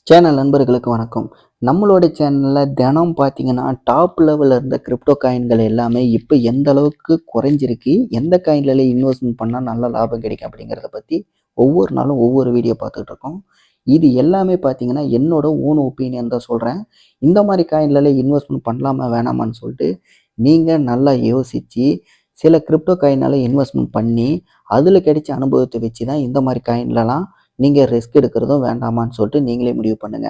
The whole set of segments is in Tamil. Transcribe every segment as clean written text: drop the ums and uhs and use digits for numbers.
சேனல் நண்பர்களுக்கு வணக்கம். நம்மளோட சேனல்ல தினம் பார்த்தீங்கன்னா, டாப் லெவல்ல இருந்த கிரிப்டோ காயின்கள் எல்லாமே இப்ப எந்த அளவுக்கு குறைஞ்சிருக்கு, எந்த காயின்ல இன்வெஸ்ட்மென்ட் பண்ணா நல்ல லாபம் கிடைக்கும் அப்படிங்கிறத பத்தி ஒவ்வொரு நாளும் ஒவ்வொரு வீடியோ பார்த்துட்டு இருக்கோம். இது எல்லாமே பார்த்தீங்கன்னா, என்னோட ஓன் ஒப்பீனியன் தான் சொல்றேன். இந்த மாரி காயின்ல இன்வெஸ்ட்மென்ட் பண்ணலாமா வேணாமான்னு சொல்லிட்டு நீங்க நல்லா யோசிச்சு, சில கிரிப்டோ காயினால இன்வெஸ்ட்மென்ட் பண்ணி, அதில கிடைச்ச அனுபவத்த வச்சு தான் இந்த மாரி காயின்லலாம் நீங்க ரிஸ்க் எடுக்கிறதும் வேண்டாமான்னு சொல்லிட்டு நீங்களே முடிவு பண்ணுங்க.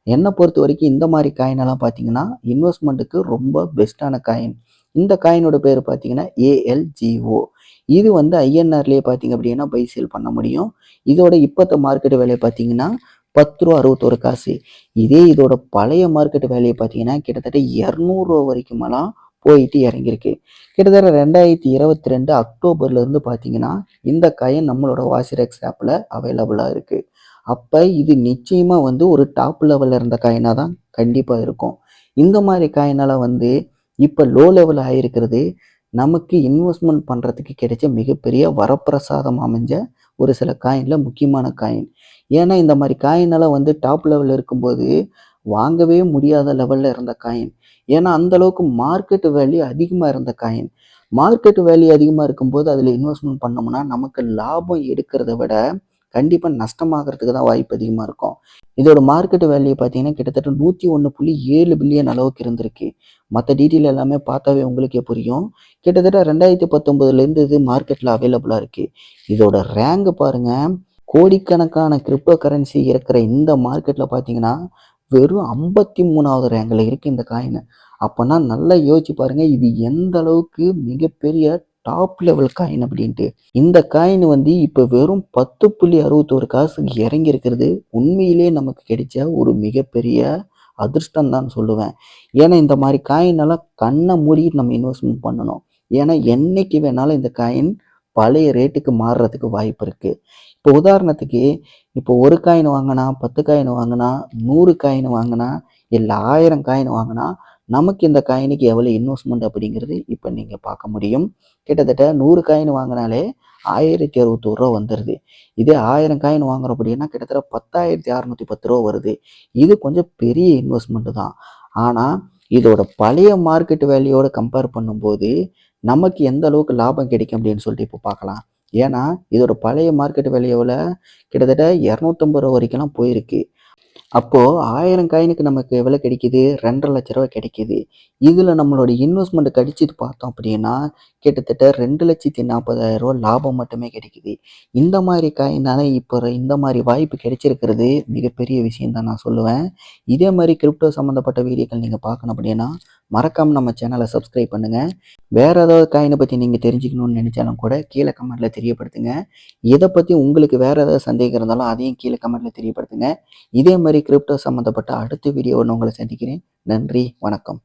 என்ன பொறுத்தவரைக்கும் இந்த மாரி காயினெல்லாம் பார்த்தீங்கன்னா, இன்வெஸ்ட்மென்ட்க்கு ரொம்ப பெஸ்ட்டான காயின். இந்த காயினோட பேரு பார்த்தீங்கன்னா, ALGO. இது வந்து INRலயே பார்த்தீங்க அப்படின்னா, பை சேல் பண்ண முடியும். இதோட இப்பத்த மார்க்கெட் விலை பார்த்தீங்கன்னா, ரூ. 10.61. இதே இதோட பழைய மார்க்கெட் வேல்யூ பார்த்தீங்கன்னா, கிட்டத்தட்ட ரூ. 200 வரைக்குமெல்லாம் போயிட்டு இறங்கியிருக்கு. கிட்டத்தட்ட 2022 அக்டோபர்ல இருந்து பார்த்தீங்கன்னா, இந்த காயின் நம்மளோட வாசிரெக்ஸ் ஆப்ல அவைலபிளா இருக்கு. அப்ப இது நிச்சயமா வந்து ஒரு டாப் லெவல்ல இருந்த காயினா தான் கண்டிப்பா இருக்கும். இந்த மாரி காயினால வந்து இப்ப லோ லெவல் ஆயிருக்கிறது, நமக்கு இன்வெஸ்ட்மென்ட் பண்றதுக்கு கிடைச்ச மிகப்பெரிய வரப்பிரசாதம் அமைஞ்ச ஒரு சில காயின்ல முக்கியமான காயின். ஏன்னா இந்த மாரி காயினால வந்து டாப் லெவல்ல இருக்கும்போது, வாங்கவே முடியாத லெவல்ல இருந்த காயின். ஏன்னா அந்த அளவுக்கு மார்க்கெட் வேல்யூ அதிகமா இருந்த காயின். மார்க்கெட் வேல்யூ அதிகமா இருக்கும்போது அதில இன்வெஸ்ட்மென்ட் பண்ணோம்னா, நமக்கு லாபம் எடுக்கிறத விட கண்டிப்பா நஷ்டமாகறதுக்கு தான் வாய்ப்பு அதிகமா இருக்கும். இதோட மார்க்கெட் வேல்யூ பார்த்தீங்கன்னா, கிட்டத்தட்ட 101.7 பில்லியன் அளவுக்கு இருந்திருக்கு. மத்த டீட்டெயில் எல்லாமே பார்த்தாவே உங்களுக்கே புரியும். கிட்டத்தட்ட 2019லேருந்து இது மார்க்கெட்ல அவைலபிளா இருக்கு. இதோட ரேங்க் பாருங்க, கோடிக்கணக்கான கிரிப்டோ கரன்சி இருக்கிற இந்த மார்க்கெட்ல பார்த்தீங்கன்னா, வெறும் 53வது ரேங்க்ல இருக்கு இந்த காயின். அப்பன்னா நல்லா யோசிச்சு பாருங்க, இது எந்த அளவுக்கு மிகப்பெரிய டாப் லெவல் காயின் அப்படின்ட்டு. இந்த காயின் வந்து இப்ப வெறும் 10.61 காசுக்கு இறங்கி இருக்கிறது உண்மையிலேயே நமக்கு கிடைச்ச ஒரு மிகப்பெரிய அதிர்ஷ்டம் தான் சொல்லுவேன். ஏன்னா இந்த மாதிரி காயின் எல்லாம் கண்ணை மூடிட்டு நம்ம இன்வெஸ்ட்மெண்ட் பண்ணணும். ஏன்னா என்னைக்கு வேணாலும் இந்த காயின் பழைய ரேட்டுக்கு மாறுறதுக்கு வாய்ப்பு இருக்கு. இப்போ உதாரணத்துக்கு இப்போ ஒரு காயின் வாங்கினா 10 காயின் வாங்கினா 100 காயின் வாங்கினா இல்லை 1000 காயின் வாங்கினா நமக்கு இந்த காயினுக்கு எவ்வளோ இன்வெஸ்ட்மெண்ட் அப்படிங்கிறது இப்போ நீங்கள் பார்க்க முடியும். கிட்டத்தட்ட 100 காயின் வாங்கினாலே ரூ. 1061 வந்துடுது. இதே 1000 காயின் வாங்குறோம் அப்படின்னா கிட்டத்தட்ட ரூ. 10,610 வருது. இது கொஞ்சம் பெரிய இன்வெஸ்ட்மெண்ட் தான். ஆனால் இதோட பழைய மார்க்கெட் வேல்யூவோட கம்பேர் பண்ணும்போது நமக்கு எந்த அளவுக்கு லாபம் கிடைக்கும் அப்படின்னு சொல்லிட்டு இப்போ பார்க்கலாம். ஏன்னா இதோட பழைய மார்க்கெட் வேல்யூவில் கிட்டத்தட்ட 250 ரூபா வரைக்கும்லாம் போயிருக்கு. அப்போ 1000 காயினுக்கு நமக்கு எவ்வளோ கிடைக்குது? ரூ. 2,50,000 கிடைக்குது. இதில நம்மளோட இன்வெஸ்ட்மெண்ட் கழிச்சிட்டு பார்த்தோம் அப்படின்னா, கிட்டத்தட்ட ரூ. 2,40,000 லாபம் மட்டுமே கிடைக்குது. இந்த மாரி காயினால இப்போ இந்த மாரி வாய்ப்பு கிடைச்சிருக்கிறது மிகப்பெரிய விஷயம் தான் நான் சொல்லுவேன். இதே மாரி கிரிப்டோ சம்மந்தப்பட்ட வீடியோக்கள் நீங்க பார்க்கணும் அப்படின்னா, மறக்காம நம்ம சேனலை சப்ஸ்கிரைப் பண்ணுங்க. வேற ஏதாவது காயின பத்தி நீங்க தெரிஞ்சுக்கணும்னு நினைச்சாலும் கூட கீழ கமெண்ட்ல தெரியப்படுத்துங்க. இத பத்தி உங்களுக்கு வேற ஏதாவது சந்தேகம் இருந்தாலும் அதையும் கீழ கமெண்ட்ல தெரியப்படுத்துங்க. இதே மாரி கிரிப்டோ சம்மந்தப்பட்ட அடுத்த வீடியோவுடன் உங்களை சந்திக்கிறேன். நன்றி, வணக்கம்.